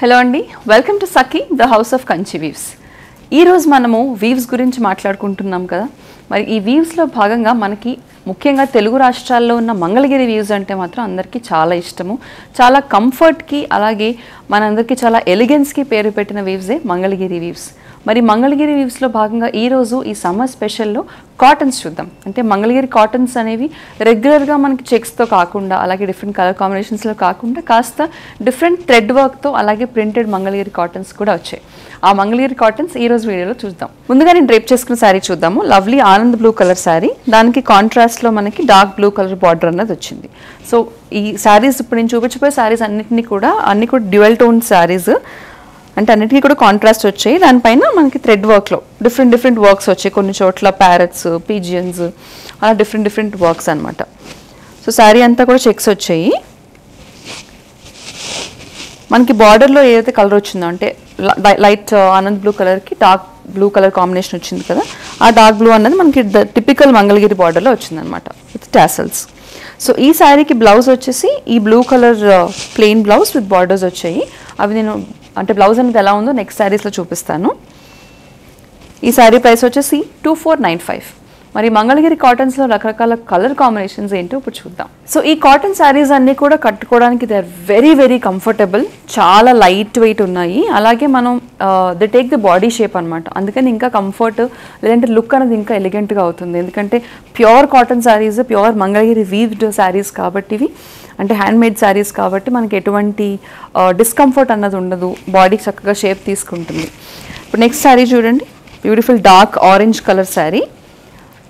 Hello అండి, welcome to Sakhi the house of Kanchi weaves. ఈరోజు మనము వీవ్స్ గురించి మాట్లాడుకుంటున్నాం కదా. మరి ఈ వీవ్స్లో భాగంగా మనకి ముఖ్యంగా తెలుగు రాష్ట్రాల్లో ఉన్న మంగళగిరి వీవ్స్ అంటే మాత్రం అందరికీ చాలా ఇష్టము. చాలా కంఫర్ట్కి అలాగే మనందరికీ చాలా ఎలిగెన్స్కి పేరు పెట్టిన వీవ్సే మంగళగిరి వీవ్స్. మరి మంగళగిరి వీవ్స్లో భాగంగా ఈరోజు ఈ సమ్మర్ స్పెషల్లో కాటన్స్ చూద్దాం. అంటే మంగళగిరి కాటన్స్ అనేవి రెగ్యులర్గా మనకి చెక్స్తో కాకుండా అలాగే డిఫరెంట్ కలర్ కాంబినేషన్స్లో కాకుండా కాస్త డిఫరెంట్ థ్రెడ్ వర్క్తో అలాగే ప్రింటెడ్ మంగళగిరి కాటన్స్ కూడా వచ్చాయి. ఆ మంగళగిరి కాటన్స్ ఈరోజు వీడియోలో చూద్దాం. ముందుగా నేను డ్రేప్ చేసుకున్న శారీ చూద్దాము. Lovely Anand blue colour sari, దానికి కాంట్రాస్ట్లో మనకి డార్క్ బ్లూ కలర్ బార్డర్ అన్నది వచ్చింది. సో ఈ శారీస్ ఇప్పుడు నేను చూపించిపోయే శారీస్ అన్ని కూడా డ్యూయల్ టోన్ శారీస్, అంటే అన్నిటికీ కూడా కాంట్రాస్ట్ వచ్చాయి. దానిపైన మనకి థ్రెడ్ వర్క్లో డిఫరెంట్ వర్క్స్ వచ్చాయి. కొన్ని చోట్ల ప్యారెట్స్, పీజియన్స్, అలా డిఫరెంట్ వర్క్స్ అనమాట. సో శారీ అంతా కూడా చెక్స్ వచ్చాయి. మనకి బార్డర్లో ఏదైతే కలర్ వచ్చిందో అంటే లైట్ ఆనంద్ బ్లూ కలర్కి డార్క్ బ్లూ కలర్ కాంబినేషన్ వచ్చింది కదా, ఆ డార్క్ బ్లూ అన్నది మనకి టిపికల్ మంగళగిరి బార్డర్లో వచ్చిందనమాట విత్ టాసల్స్. సో ఈ శారీకి బ్లౌజ్ వచ్చేసి ఈ blue colour plain blouse with borders వచ్చాయి. అవి నేను అంటే బ్లౌజ్ అనేది ఎలా ఉందో నెక్స్ట్ శారీస్లో చూపిస్తాను. ఈ శారీ ప్రైస్ వచ్చేసి 2495. మరి మంగళగిరి కాటన్స్లో రకరకాల కలర్ కాంబినేషన్స్ ఏంటో ఇప్పుడు చూద్దాం. సో ఈ కాటన్ శారీస్ అన్నీ కూడా కట్టుకోవడానికి దే ఆర్ వెరీ కంఫర్టబుల్, చాలా లైట్ వెయిట్ ఉన్నాయి. అలాగే మనం they take the body shape అనమాట. అందుకని ఇంకా కంఫర్ట్ లేదంటే లుక్ అనేది ఇంకా ఎలిగెంట్గా అవుతుంది. ఎందుకంటే pure cotton saris, pure Mangalagiri weaved saris కాబట్టి ఇవి అంటే హ్యాండ్మేడ్ శారీస్ కాబట్టి మనకి ఎటువంటి డిస్కంఫర్ట్ అన్నది ఉండదు, బాడీ చక్కగా షేప్ తీసుకుంటుంది. ఇప్పుడు నెక్స్ట్ శారీ చూడండి, beautiful dark orange colour sari,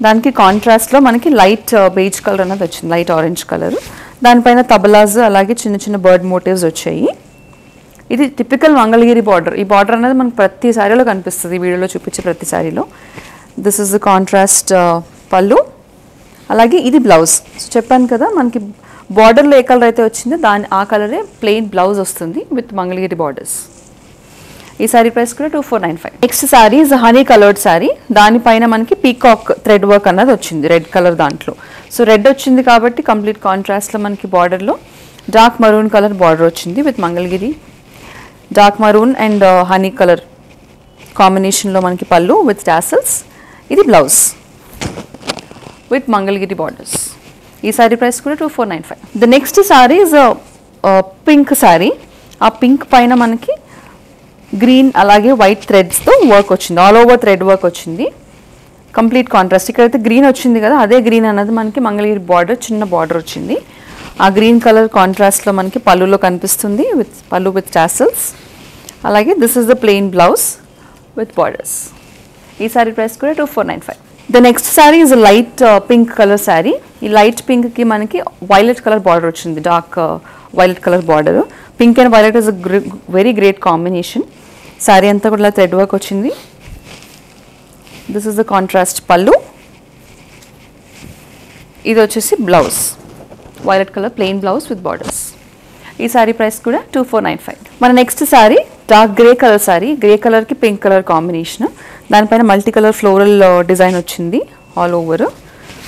దానికి కాంట్రాస్ట్లో మనకి లైట్ బేజ్ కలర్ అన్నది వచ్చింది, లైట్ ఆరెంజ్ కలర్. దానిపైన తబలాజ్ అలాగే చిన్న బర్డ్ మోటివ్స్ వచ్చాయి. ఇది టిపికల్ మంగళగిరి బార్డర్. ఈ బార్డర్ అనేది మనకు ప్రతి శారీలో కనిపిస్తుంది, వీడియోలో చూపించే ప్రతి శారీలో. దిస్ ఇస్ ద కాంట్రాస్ట్ పళ్ళు, అలాగే ఇది బ్లౌజ్. సో చెప్పాను కదా మనకి బార్డర్లో ఏ కలర్ అయితే వచ్చిందో ఆ కలరే ప్లెయిన్ బ్లౌజ్ వస్తుంది విత్ మంగళగిరి బార్డర్స్. ఈ శారీ ప్రైస్ కూడా 2495. Next sari is honey coloured sari, దానిపైన మనకి పీకాక్ థ్రెడ్ వర్క్ అన్నది వచ్చింది రెడ్ కలర్ దాంట్లో. సో రెడ్ వచ్చింది కాబట్టి కంప్లీట్ కాంట్రాస్ట్లో మనకి బార్డర్లో డార్క్ మరూన్ కలర్ బార్డర్ వచ్చింది with Mangalagiri dark maroon and honey colour కాంబినేషన్లో మనకి పళ్ళు విత్ టాసల్స్. ఇది బ్లౌజ్ విత్ మంగళగిరి బార్డర్స్. ఈ శారీ ప్రైస్ కూడా 2495. The next sari is pink sari. ఆ పింక్ పైన మనకి గ్రీన్ అలాగే వైట్ థ్రెడ్స్తో వర్క్ వచ్చింది, ఆల్ ఓవర్ థ్రెడ్ వర్క్ వచ్చింది, కంప్లీట్ కాంట్రాస్ట్. ఇక్కడైతే గ్రీన్ వచ్చింది కదా, అదే గ్రీన్ అన్నది మనకి మంగళగిరి బార్డర్, చిన్న బార్డర్ వచ్చింది. ఆ గ్రీన్ కలర్ కాంట్రాస్ట్లో మనకి పళ్ళులో కనిపిస్తుంది విత్ పళ్ళు విత్ టాసల్స్. అలాగే this is the plain blouse with borders. ఈ శారీ ప్రైస్ కూడా 2495. The next sari is light pink colour sari. ఈ లైట్ పింక్కి మనకి వైలెట్ కలర్ బార్డర్ వచ్చింది, dark violet colour border. Pink and violet is very great combination. Sari అంతా కూడా thread work వచ్చింది. This is the contrast పళ్ళు, ఇది వచ్చేసి blouse, violet colour plain blouse with borders. ఈ శారీ ప్రైస్ కూడా 2495. మన next sari dark grey colour sari, grey కలర్కి పింక్ కలర్ కాంబినేషన్. దానిపైన మల్టీ కలర్ ఫ్లోరల్ డిజైన్ వచ్చింది ఆల్ ఓవర్.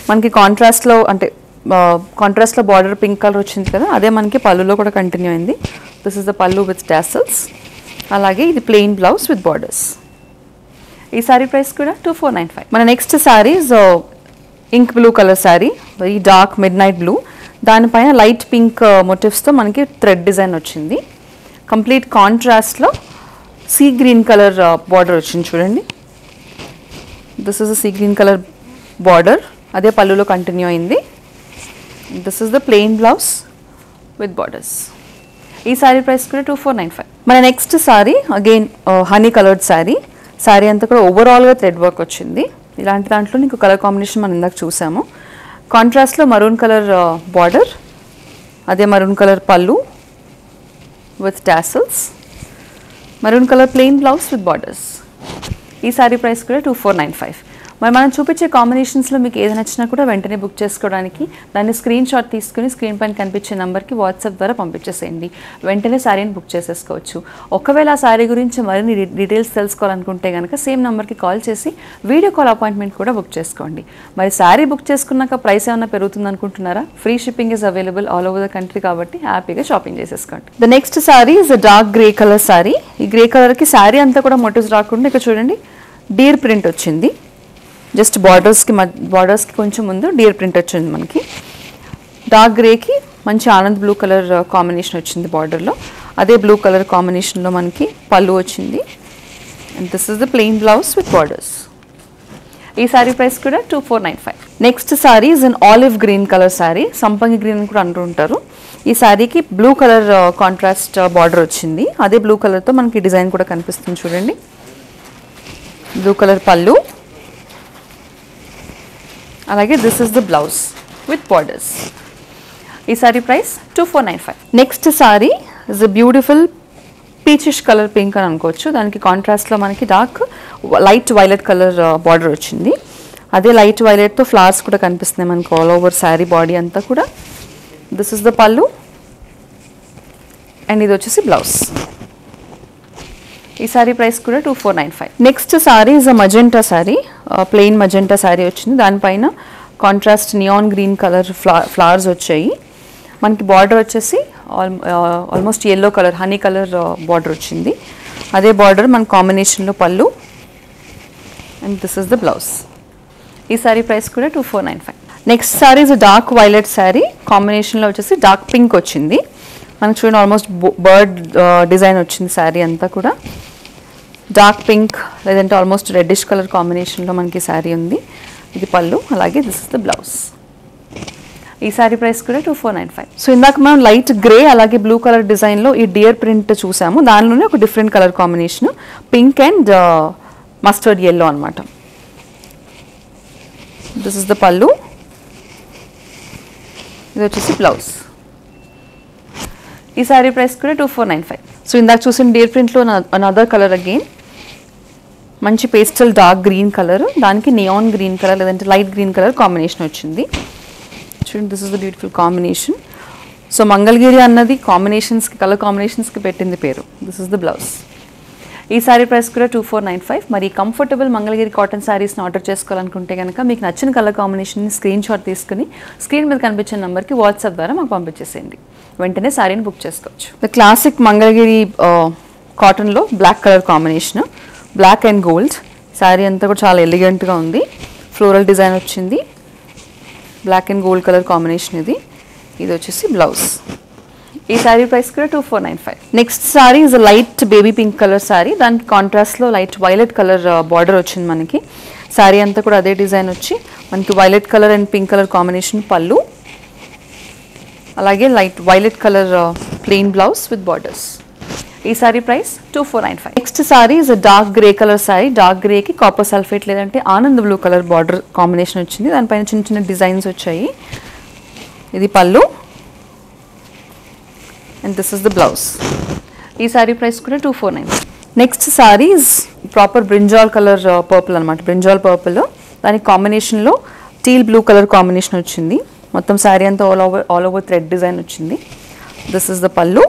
మనకి కాంట్రాస్ట్లో అంటే కాంట్రాస్ట్లో బార్డర్ పింక్ కలర్ వచ్చింది కదా, అదే మనకి పళ్ళులో కూడా కంటిన్యూ అయింది. దిస్ ఇస్ ద పళ్ళు విత్ టాసల్స్. అలాగే ఇది ప్లెయిన్ బ్లౌజ్ విత్ బార్డర్స్. ఈ శారీ ప్రైస్ కూడా 2495. మన next saris ink blue colour sari, very dark midnight blue. దానిపైన లైట్ పింక్ మోటివ్స్తో మనకి థ్రెడ్ డిజైన్ వచ్చింది. కంప్లీట్ కాంట్రాస్ట్లో సీ గ్రీన్ కలర్ బార్డర్ వచ్చింది చూడండి. This is the sea green colour border, అదే పళ్ళులో కంటిన్యూ అయింది. This is the plain blouse with borders. ఈ శారీ ప్రైస్ కూడా 2495. మన next sari again honey coloured sari. Sari అంతా కూడా ఓవరాల్గా థ్రెడ్ వర్క్ వచ్చింది. ఇలాంటి దాంట్లో నీకు కలర్ కాంబినేషన్ మనం ఇందాక చూసాము. కాంట్రాస్ట్లో మరూన్ కలర్ బార్డర్, అదే మరూన్ కలర్ పళ్ళు with tassels, maroon colour plain blouse with borders. ఈ శారీ ప్రైస్ కూడా 2495. మరి మనం చూపించే కాంబినేషన్స్లో మీకు ఏది నచ్చినా కూడా వెంటనే బుక్ చేసుకోవడానికి దాన్ని స్క్రీన్ షాట్ తీసుకుని స్క్రీన్ పైన కనిపించే నెంబర్కి వాట్సాప్ ద్వారా పంపించేసేయండి. వెంటనే శారీని బుక్ చేసేసుకోవచ్చు. ఒకవేళ ఆ శారీ గురించి మరిన్ని డీటెయిల్స్ తెలుసుకోవాలనుకుంటే కనుక సేమ్ నెంబర్కి కాల్ చేసి వీడియో కాల్ అపాయింట్మెంట్ కూడా బుక్ చేసుకోండి. మరి శారీ బుక్ చేసుకున్నాక ప్రైస్ ఏమైనా పెరుగుతుంది అనుకుంటున్నారా? Free shipping is available all over the country కాబట్టి హ్యాపీగా షాపింగ్ చేసేసుకోండి. The next sari is dark grey colour sari. ఈ గ్రే కలర్కి శారీ అంతా కూడా మోటివ్స్ రాకుండా ఇక్కడ చూడండి డీర్ ప్రింట్ వచ్చింది. జస్ట్ బార్డర్స్కి కొంచెం ముందు డియర్ ప్రింట్ వచ్చింది మనకి. డార్క్ గ్రేకి మంచి ఆనంద్ బ్లూ కలర్ కాంబినేషన్ వచ్చింది బార్డర్లో. అదే బ్లూ కలర్ కాంబినేషన్లో మనకి పళ్ళు వచ్చింది. And this is the plain blouse with borders. ఈ శారీ ప్రైస్ కూడా 2495. Next sari is an olive green colour sari. సంపంగి గ్రీన్ అని కూడా అంటూ ఉంటారు. ఈ శారీకి బ్లూ కలర్ కాంట్రాస్ట్ బార్డర్ వచ్చింది. అదే బ్లూ కలర్తో మనకి డిజైన్ కూడా కనిపిస్తుంది చూడండి. బ్లూ కలర్ పళ్ళు, అలాగే this is the blouse with borders. ఈ sari price 2495. Next sari is a beautiful peachish colour pink అని అనుకోవచ్చు. దానికి కాంట్రాస్ట్లో మనకి dark light violet colour border వచ్చింది. అదే లైట్ వైలెట్తో ఫ్లవర్స్ కూడా కనిపిస్తున్నాయి మనకి ఆల్ ఓవర్ శారీ బాడీ అంతా కూడా. దిస్ ఇస్ ద పళ్ళు అండ్ ఇది వచ్చేసి బ్లౌజ్. ఈ సారీ ప్రైస్ కూడా 2495. Next sari is a magenta sorry. Plain magenta sorry వచ్చింది. దానిపైన contrast neon green colour flowers వచ్చాయి. మనకి బార్డర్ వచ్చేసి almost yellow colour honey colour border వచ్చింది. అదే బార్డర్ మన కాంబినేషన్లో పళ్ళు and this is the blouse. ఈ సారీ ప్రైస్ కూడా 2495. Next sari is dark violet sorry. కాంబినేషన్లో వచ్చేసి డార్క్ పింక్ వచ్చింది. మనకు చూడండి ఆల్మోస్ట్ బర్డ్ డిజైన్ వచ్చింది శారీ అంతా కూడా. డార్క్ పింక్ లేదంటే ఆల్మోస్ట్ రెడ్డిష్ కలర్ కాంబినేషన్లో మనకి శారీ ఉంది. ఇది పళ్ళు, అలాగే దిస్ ఇస్ ద బ్లౌజ్. ఈ శారీ ప్రైస్ కూడా 2495. సో ఇందాక మనం లైట్ గ్రే అలాగే బ్లూ కలర్ డిజైన్లో ఈ డియర్ ప్రింట్ చూసాము. దానిలోనే ఒక different colour combination pink and mustard yellow అనమాట. దిస్ ఇస్ ద పళ్ళు, ఇది వచ్చేసి బ్లౌజ్. ఈ సారీ ప్రైస్ కూడా 2495. సో ఇందాక చూసిన డియర్ ప్రింట్లో అనదర్ కలర్ అగైన్ మంచి పేస్టల్ డార్క్ గ్రీన్ కలర్, దానికి నియాన్ గ్రీన్ కలర్ లేదంటే లైట్ గ్రీన్ కలర్ కాంబినేషన్ వచ్చింది. చూడండి this is the beautiful combination. So Mangalagiri అన్నది కాంబినేషన్స్కి కలర్ కాంబినేషన్స్కి పెట్టింది పేరు. This is the blouse. ఈ సారీ ప్రైస్ కూడా 2495. మరి కంఫర్టబుల్ మంగళగిరి కాటన్ శారీస్ని ఆర్డర్ చేసుకోవాలనుకుంటే కనుక మీకు నచ్చిన కలర్ కాంబినేషన్ని స్క్రీన్ షాట్ తీసుకుని స్క్రీన్ మీద కనిపించిన నెంబర్కి వాట్సాప్ ద్వారా మాకు పంపించేసేయండి. వెంటనే శారీని బుక్ చేసుకోవచ్చు. ద క్లాసిక్ మంగళగిరి కాటన్లో black colour combination, black and gold. Sari అంతా కూడా చాలా ఎలిగెంట్గా ఉంది. ఫ్లోరల్ డిజైన్ వచ్చింది. Black and gold colour combination ఇది. ఇది వచ్చేసి బ్లౌజ్. ఈ శారీ ప్రైస్ కూడా 2495. Next sari is light baby pink colour sari. దానికి కాంట్రాస్ట్లో లైట్ వైలెట్ కలర్ బార్డర్ వచ్చింది మనకి. శారీ అంతా కూడా అదే డిజైన్ వచ్చి మనకి violet colour and pink colour combination పళ్ళు, అలాగే light violet colour plain blouse with borders. ఈ sari price 2495. Next sari is dark grey colour sari. Dark గ్రేకి కాపర్ సల్ఫేట్ లేదంటే ఆనంద్ బ్లూ కలర్ బార్డర్ కాంబినేషన్ వచ్చింది. దానిపైన చిన్న చిన్న డిజైన్స్ వచ్చాయి. ఇది పళ్ళు and this is the blouse. ఈ సారీ ప్రైస్ కూడా 2495. Next sari is proper brinjal colour purple అనమాట. బ్రింజాల్ పర్పుల్ దానికి కాంబినేషన్లో టీల్ బ్లూ కలర్ కాంబినేషన్ వచ్చింది. మొత్తం శారీ అంతా ఆల్ ఓవర్ థ్రెడ్ డిజైన్ వచ్చింది. దిస్ ఇస్ ద పళ్ళు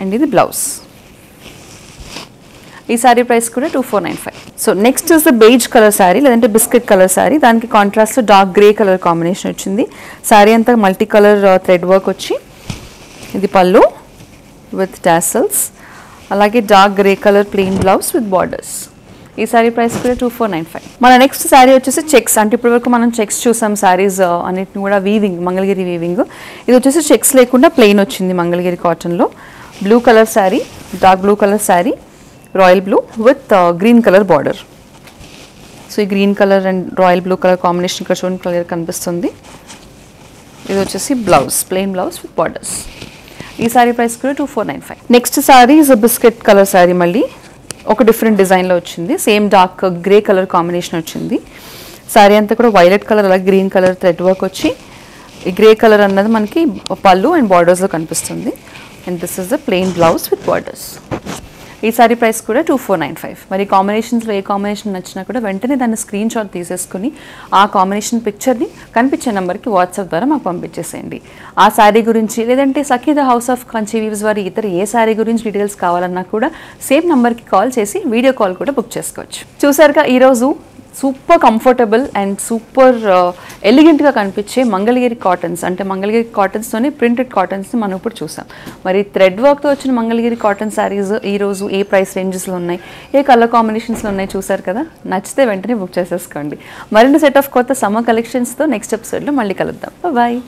అండ్ ఇది బ్లౌజ్. ఈ శారీ ప్రైస్ కూడా 2495. So next is the beige colour sari లేదంటే బిస్కెట్ కలర్ శారీ. దానికి కాంట్రాస్ట్లో డార్క్ గ్రే కలర్ కాంబినేషన్ వచ్చింది. శారీ అంతా మల్టీ కలర్ థ్రెడ్ వర్క్ వచ్చి ఇది పళ్ళు విత్ టాసల్స్, అలాగే dark grey colour plain blouse with borders. ఈ శారీ ప్రైస్ కూడా 2495. మన నెక్స్ట్ శారీ వచ్చేసి చెక్స్. అంటే ఇప్పటివరకు మనం చెక్స్ చూసాం శారీస్ అన్నిటిని కూడా వీవింగ్, మంగళగిరి వీవింగ్. ఇది వచ్చేసి చెక్స్ లేకుండా ప్లెయిన్ వచ్చింది మంగళగిరి కాటన్లో. Blue colour sari, dark blue colour sari, royal blue with green colour border. So ఈ green colour and royal blue colour combination ఇక్కడ చూడండి క్లియర్ కనిపిస్తుంది. ఇది వచ్చేసి blouse, plain blouse with borders. ఈ శారీ ప్రైస్ కూడా 2495. Next sari is biscuit colour sari. మళ్ళీ ఒక డిఫరెంట్ డిజైన్లో వచ్చింది. Same dark grey colour combination వచ్చింది. శారీ అంతా కూడా వైలెట్ కలర్ అలాగే గ్రీన్ కలర్ థ్రెడ్ వర్క్ వచ్చి ఈ గ్రే కలర్ అన్నది మనకి పళ్ళు అండ్ బార్డర్స్లో కనిపిస్తుంది. And this is the plain blouse with borders. ఈ సారీ ప్రైస్ కూడా 2495. మరి కాంబినేషన్స్లో ఏ కాంబినేషన్ నచ్చినా కూడా వెంటనే దాన్ని స్క్రీన్ షాట్ తీసేసుకుని ఆ కాంబినేషన్ పిక్చర్ని కనిపించే నెంబర్కి వాట్సాప్ ద్వారా మాకు పంపించేసేయండి. ఆ శారీ గురించి లేదంటే Sakhi the house of Kanchi weaves వారి ఇతర ఏ శారీ గురించి డీటెయిల్స్ కావాలన్నా కూడా సేమ్ నెంబర్కి కాల్ చేసి వీడియో కాల్ కూడా బుక్ చేసుకోవచ్చు. చూసారుగా ఈరోజు సూపర్ కంఫర్టబుల్ అండ్ సూపర్ ఎలిగెంట్గా కనిపించే మంగళగిరి కాటన్స్, అంటే మంగళగిరి కాటన్స్తోనే ప్రింటెడ్ కాటన్స్ని మనం ఇప్పుడు చూసాం. మరి థ్రెడ్ వర్క్తో వచ్చిన మంగళగిరి కాటన్ శారీస్ ఈరోజు ఏ ప్రైస్ రేంజెస్లో ఉన్నాయి, ఏ కలర్ కాంబినేషన్స్లో ఉన్నాయి చూసారు కదా. నచ్చితే వెంటనే బుక్ చేసేసుకోండి. మరిన్ని సెట్ ఆఫ్ కొత్త సమ్మర్ కలెక్షన్స్తో నెక్స్ట్ ఎపిసోడ్లో మళ్ళీ కలుద్దాం. బాయ్.